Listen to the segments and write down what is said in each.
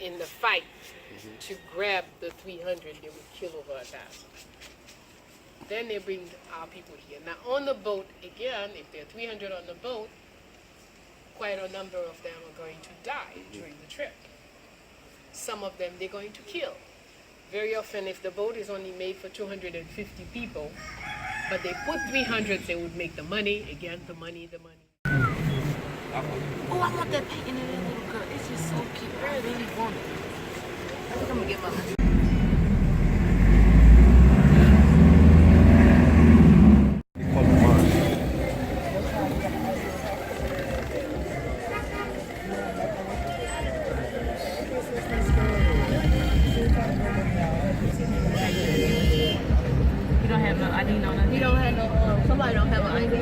in the fight to grab the 300, they would kill over 1,000. Then they bring our people here. Now on the boat, again, if there are 300 on the boat, quite a number of them are going to die during the trip. Some of them they're going to kill. Very often, if the boat is only made for 250 people, but they put 300, they would make the money. Again, the money. Oh, I want that painting of that little girl. It's just so cute. I really want it. I think I'm gonna get my money. You don't have no ID, no nothing? You don't have no, somebody don't have an ID.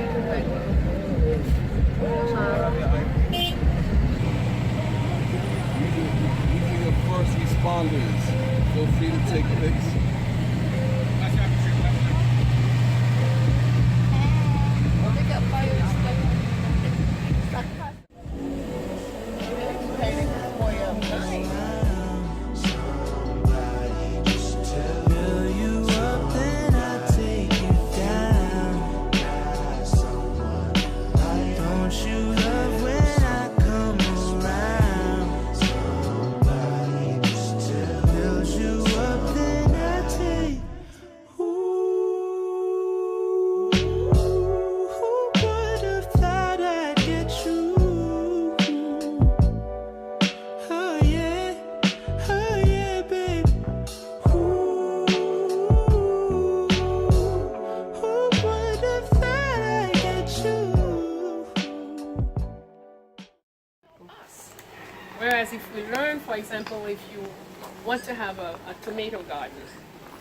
First responders, feel free to take pics. Whereas if we learn, for example, if you want to have a tomato garden,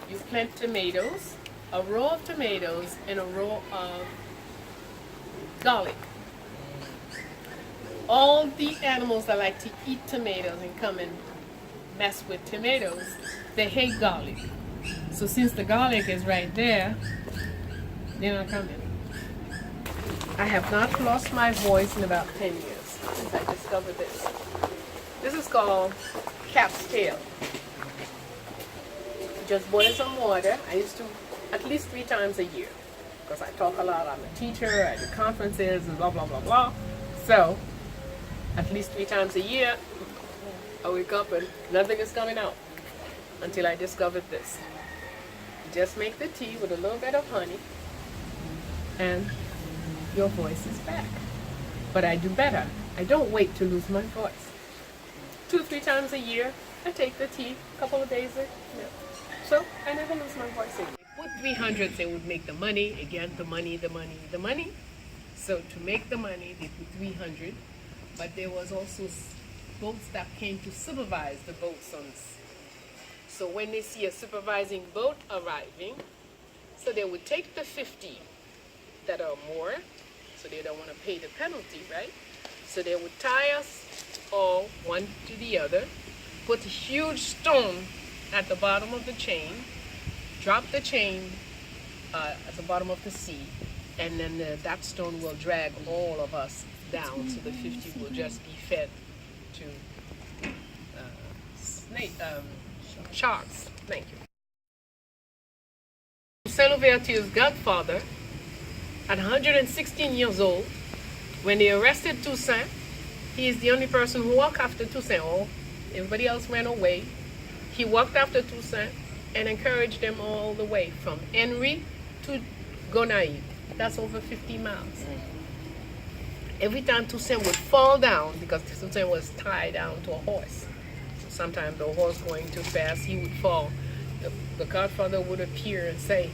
you plant tomatoes, a row of tomatoes and a row of garlic. All the animals that like to eat tomatoes and come and mess with tomatoes, they hate garlic. So since the garlic is right there, they're not coming. I have not lost my voice in about 10 years since I discovered this. This is called cat's tail. Just boil some water. I used to at least 3 times a year because I talk a lot. I'm a teacher, I do conferences and blah, blah, blah, blah. So at least 3 times a year, I wake up and nothing is coming out until I discovered this. Just make the tea with a little bit of honey and your voice is back. But I do better. I don't wait to lose my voice. 2-3 times a year, I take the tea, a couple of days. So I never lose my voice again. With 300, they would make the money. Again, the money. So to make the money, they put 300. But there was also boats that came to supervise the boats on this. So when they see a supervising boat arriving, so they would take the 50 that are more, so they don't want to pay the penalty, right? So they would tie us all one to the other, put a huge stone at the bottom of the chain, drop the chain at the bottom of the sea, and then that stone will drag all of us down, so the 50 will just be fed to sharks. Thank you. Saint Louverture's godfather, at 116 years old, when they arrested Toussaint, he is the only person who walked after Toussaint. All everybody else ran away. He walked after Toussaint and encouraged them all the way from Henry to Gonaïves. That's over 50 miles. Every time Toussaint would fall down, because Toussaint was tied down to a horse. So sometimes the horse going too fast, he would fall. The godfather would appear and say,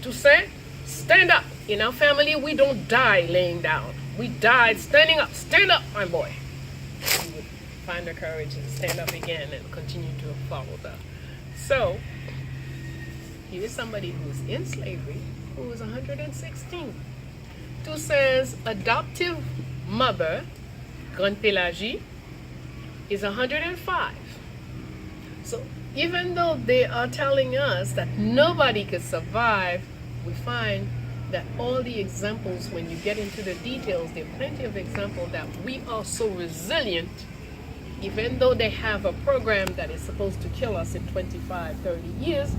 Toussaint, stand up. In our family, we don't die laying down. We died standing up. Stand up, my boy. He would find the courage and stand up again and continue to follow that. So, here is somebody who's in slavery, who was 116. Toussaint's adoptive mother, Grande Pélagie, is 105. So, even though they are telling us that nobody could survive, we find that all the examples, when you get into the details, there are plenty of examples that we are so resilient even though they have a program that is supposed to kill us in 25, 30 years,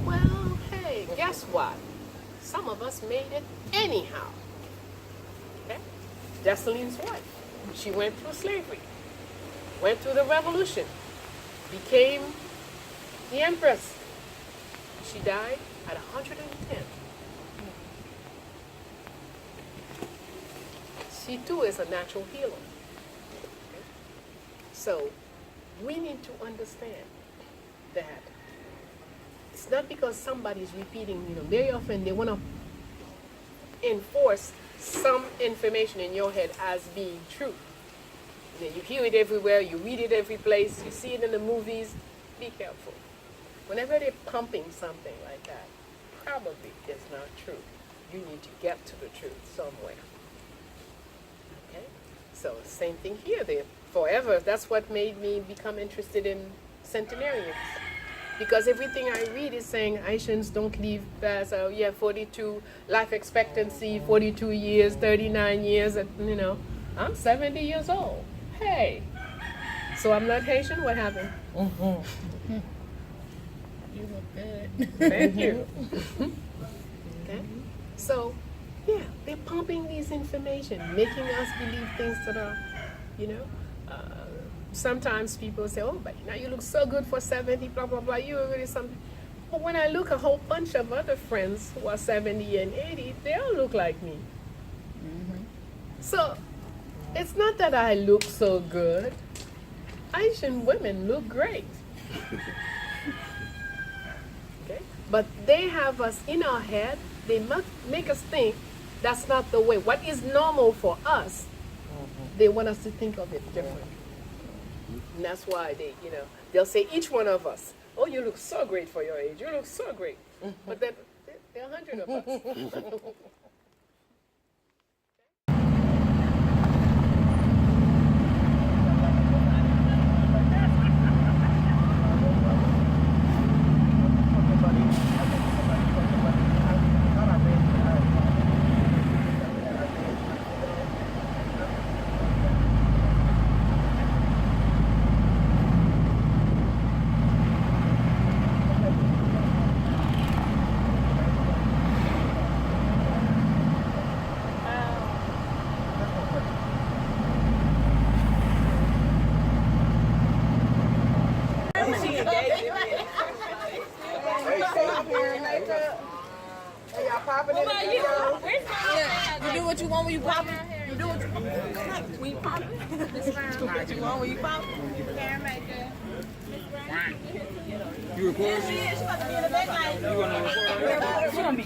well, hey, guess what? Some of us made it anyhow. Okay? Dessalines' wife, she went through slavery, went through the revolution, became the empress. She died at 110. She too is a natural healer. Okay? So we need to understand that it's not because somebody's repeating, very often they want to enforce some information in your head as being true. You hear it everywhere, you read it every place, you see it in the movies. Be careful. Whenever they're pumping something like that, probably it's not true. You need to get to the truth somewhere. Okay? So same thing here. Forever, that's what made me become interested in centenarians. Because everything I read is saying Haitians don't live past, 42 life expectancy, 42 years, 39 years, and I'm 70 years old. Hey, so I'm not Haitian? What happened? You look good. Thank you. Okay, so they're pumping these information, making us believe things that are, sometimes people say, oh, but now you look so good for 70, blah, blah, blah, you already something. But when I look a whole bunch of other friends who are 70 and 80, they all look like me. So it's not that I look so good. Haitian women look great. Okay? But they have us in our head, they must make us think that's not the way. What is normal for us, they want us to think of it differently. And that's why they'll say each one of us, oh, you look so great for your age. You look so great. But then there are 100 of us. You do what you want when you pop it. You do what you want when you pop it. What you want when you pop it. You recording? She's about to be in the back line. You want to record? She's gonna be.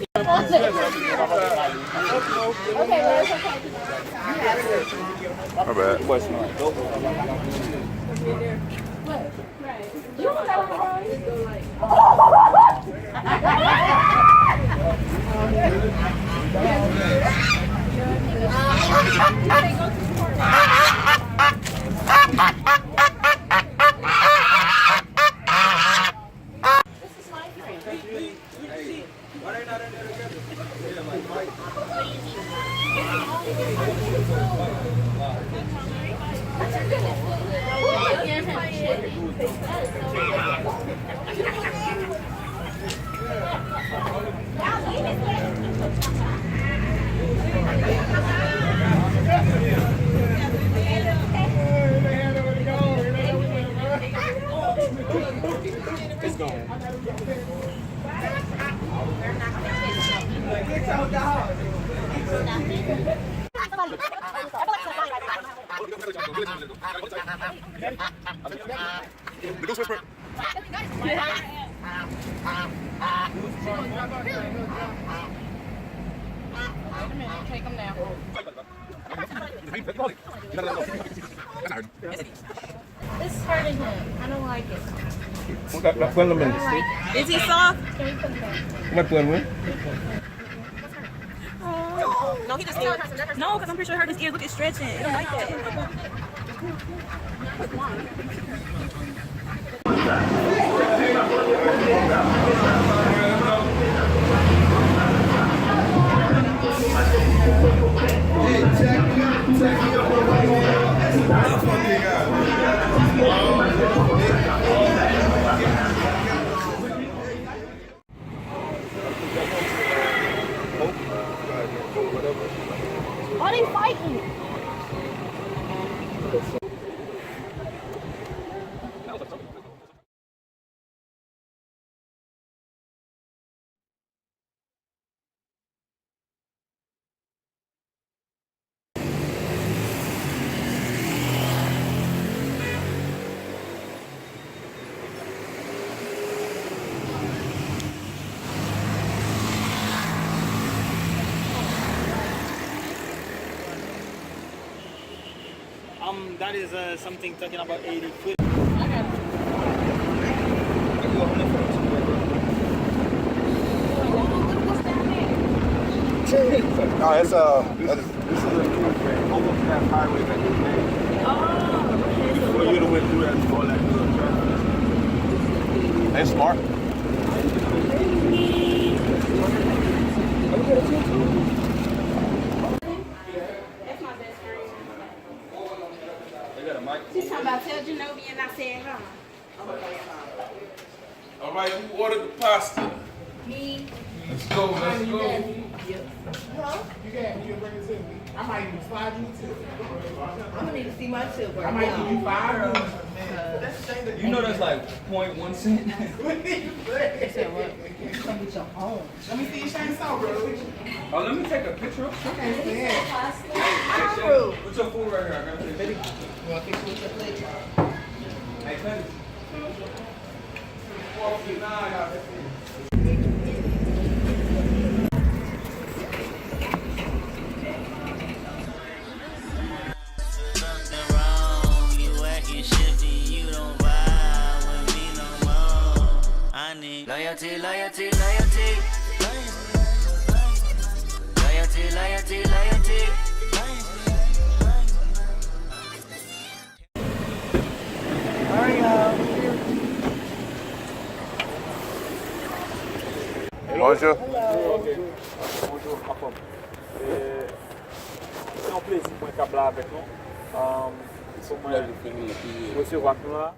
My bad. What's not? It's gone. The Goose Whisperer. Take them down. It's hurting him. I don't like it. Is he soft? No, he just scared. No, because I'm pretty sure hurt his ear. Look, it's stretching. I don't like that. Check me out. that is something talking about 80 foot. No, it's this is a new almost that highway that you made. Before you went through that, all that good traffic. They smart. That's my best friend. She's talking about tell Genovi and I said hi. All right, who ordered the pasta? Me. Let's go, let's go. You can bring it to me. I might even slide you too. I'm gonna need to see my silver. I might give you $5. You know that's like 0.1 cent. Come get your home. Let me see your chain saw, bro. Oh, let me take a picture. Okay, stand. What's your food right here? I gotta take a picture. You want to fix it with your plate? Hey, Clinton. 49, y'all. Loyalty, loyalty, loyalty. Loyalty, loyalty, loyalty. Bonjour. Bonjour, papa. C'est un plaisir pour un câble avec nous. Monsieur Wapla.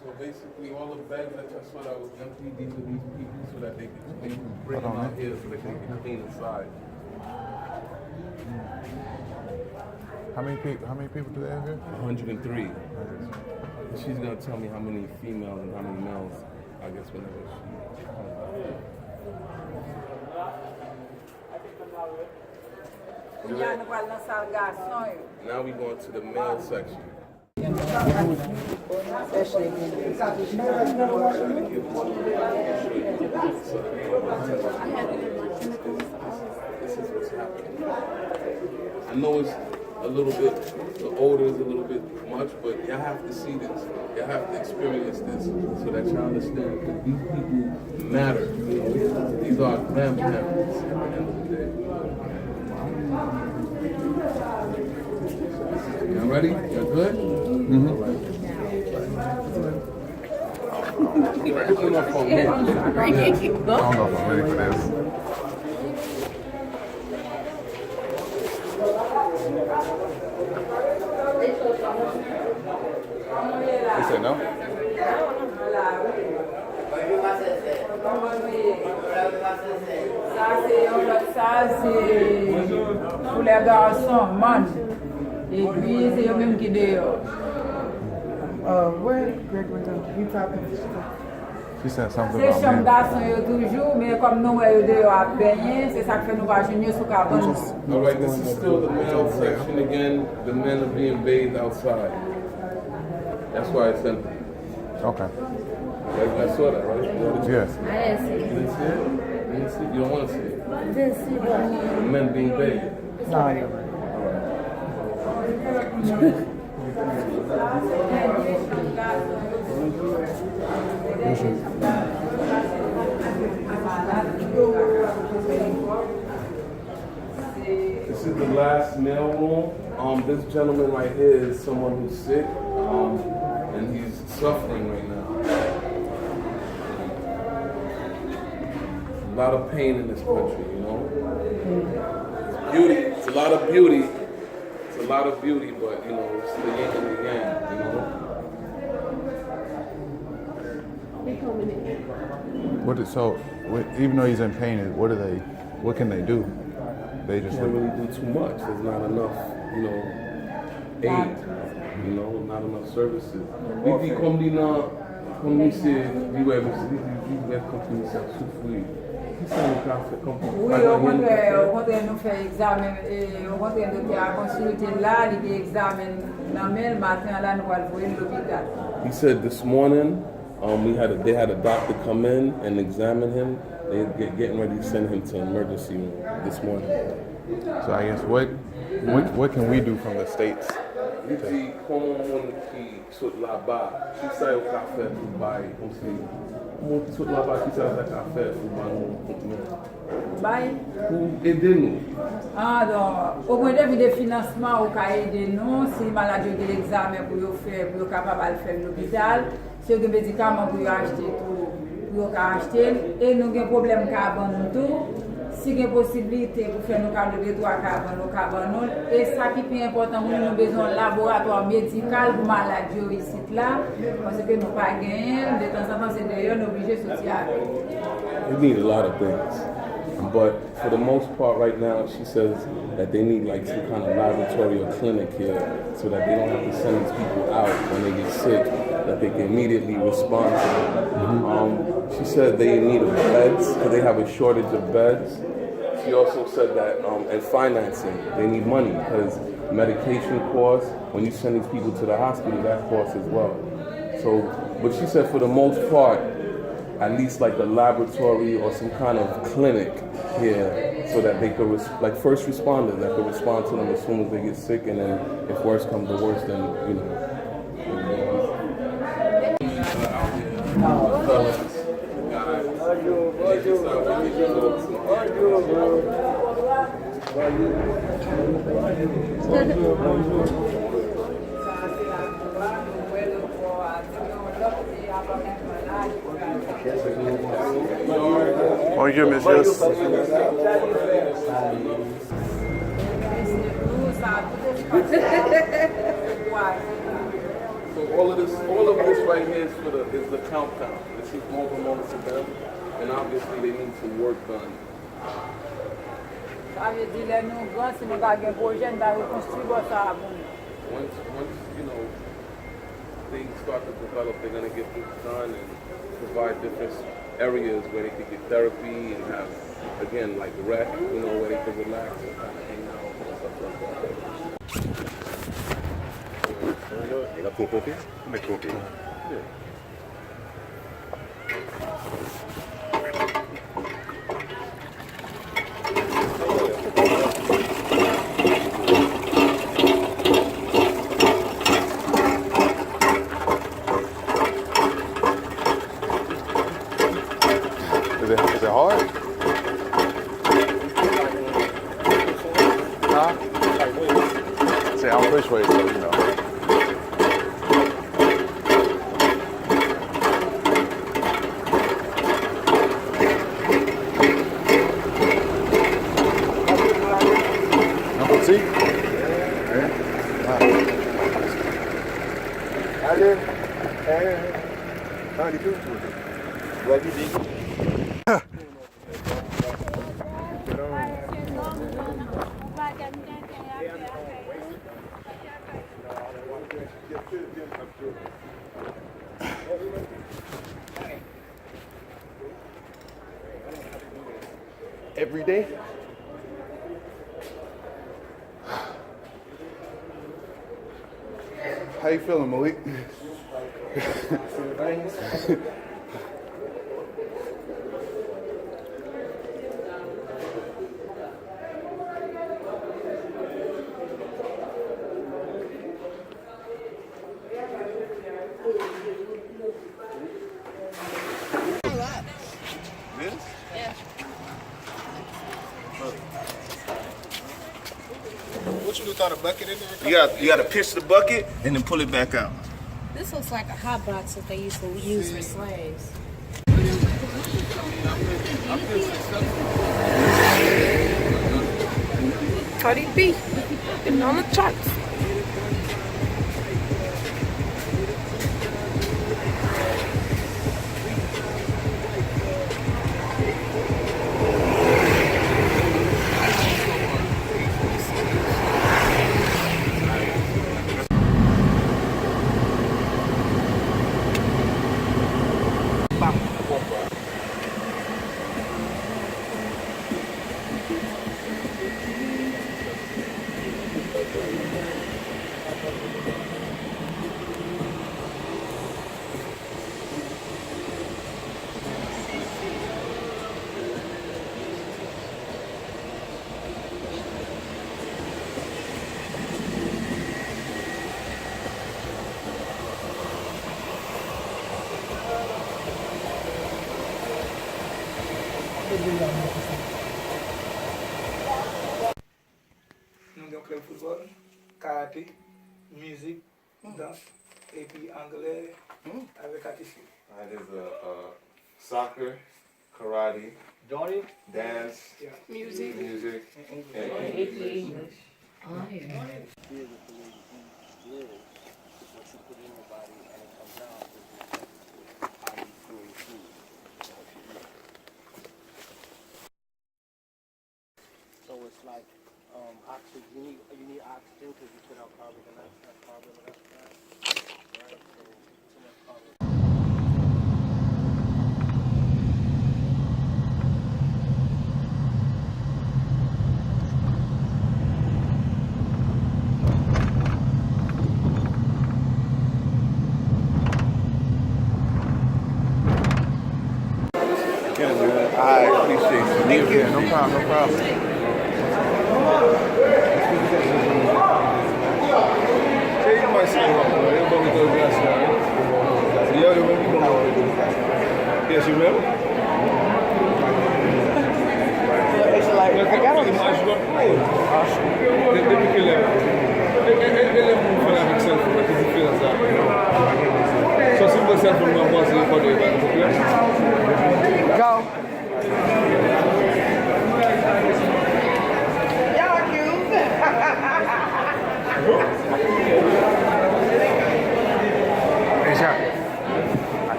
So basically, all the bags that y'all saw that was empty, these are these people so that they can bring them out here so they can get clean inside. How many people do they have here? 103. And she's gonna tell me how many females and how many males, I guess, whenever she comes out. Now we going to the male section. This is what's happening. I know it's a little bit, the odor is a little bit much, but y'all have to see this. Y'all have to experience this so that y'all understand that these people matter. You know? These are grandparents at the end of the day. Y'all ready? Y'all good? Mm-hmm. All right. Put my phone here. I don't know if I'm ready for this. You said no? Ça c'est pour les garçons, man. Et puis c'est eux-mêmes qui dehors. Where? Greg, you talking? She said something C'est about chambre men. garçon toujours, mais comme nous voyons dehors à baigner, c'est ça que fait nous pas joindre sur cabane. All right, this is still the male section again. The men are being bathed outside. That's why it's empty. Okay. I saw that, right? Yes. I didn't see You didn't see it? You didn't see it? You don't want to see it? it. Didn't see what? The men being bathed. No, you're right. This is the last male room. This gentleman right here is someone who's sick, and he's suffering right now. A lot of pain in this country, you know. It's beauty. It's a lot of beauty. It's a lot of beauty, but you know, it's the yin and the yang, you know. He coming in. Even though he's in pain, what can they do? They just Can't really do too much. There's not enough, aid. Not enough services. Vivi, comme ici, vivre comme ça souffrir. Oui, au contraire, nous faisons examen, au contraire, nous avons consulté là, il y a examen, le matin, là, nous allons voir l'hôpital. He said this morning, they had a doctor come in and examine him. They're getting ready to send him to emergency room this morning. So I guess what can we do from the States? Ayiti, como qui saute là-bas, qui sait au café pour bailler, comme si, comment qui saute là-bas, qui sait au café pour bailler, pour aider nous. Ah, donc, au point de vue de financement, on peut aider nous, si le malade a l'examen pour faire, pour capable de faire l'hôpital, si on a des médicaments pour acheter tout, pour acheter, et nous avons un problème carbone tout. Si il y a une possibilité pour faire nos cas de carbone, et ça qui est important, nous avons besoin d'un laboratoire médical pour maladie ici là, parce que nous pas gagné, de temps en temps c'est d'ailleurs nous obligés de sortir. We need a lot of things, but for the most part right now, she says that they need like some kind of laboratory or clinic here, so that they don't have to send these people out when they get sick, that they can immediately respond to them. She said they need beds because they have a shortage of beds. She also said that, and financing, they need money because medication costs, when you send these people to the hospital, that costs as well. So, but she said for the most part, at least like a laboratory or some kind of clinic here so that they could, like first responders that could respond to them as soon as they get sick, and then if worse comes to worse, then, Bonjour, monsieur. So all of this right here is the countdown. This is more moments to them, and obviously they need some work done. Ça veut dire que nous, si nous avons un projet, nous allons reconstruire ça. Once things start to develop, they're going to get this done and provide different areas where they could get therapy and have, again, like rec, where they could relax and kind of hang out and stuff like that. La pompe? Mais pompe. Is it hard? Huh? Say, I'll push weight, so Number C? Allez. Ah, il est tout. Vas-y, dis. Every day? How you feeling, Malik? What you do? Throw the bucket in there? You got to pitch the bucket and then pull it back out. This looks like a hot box that they used to use for slaves. Cardi B, been on the charts. Nous avons club football, karaté, musique, danse, et puis anglais avec attitude. There's soccer, karate, dance, Music. and English. So it's like oxygen. You need oxygen because you put out carbon dioxide. Right. So too much carbon. I appreciate you. Thank you. No problem, no problem. Yes, you remember? It's like, I got on the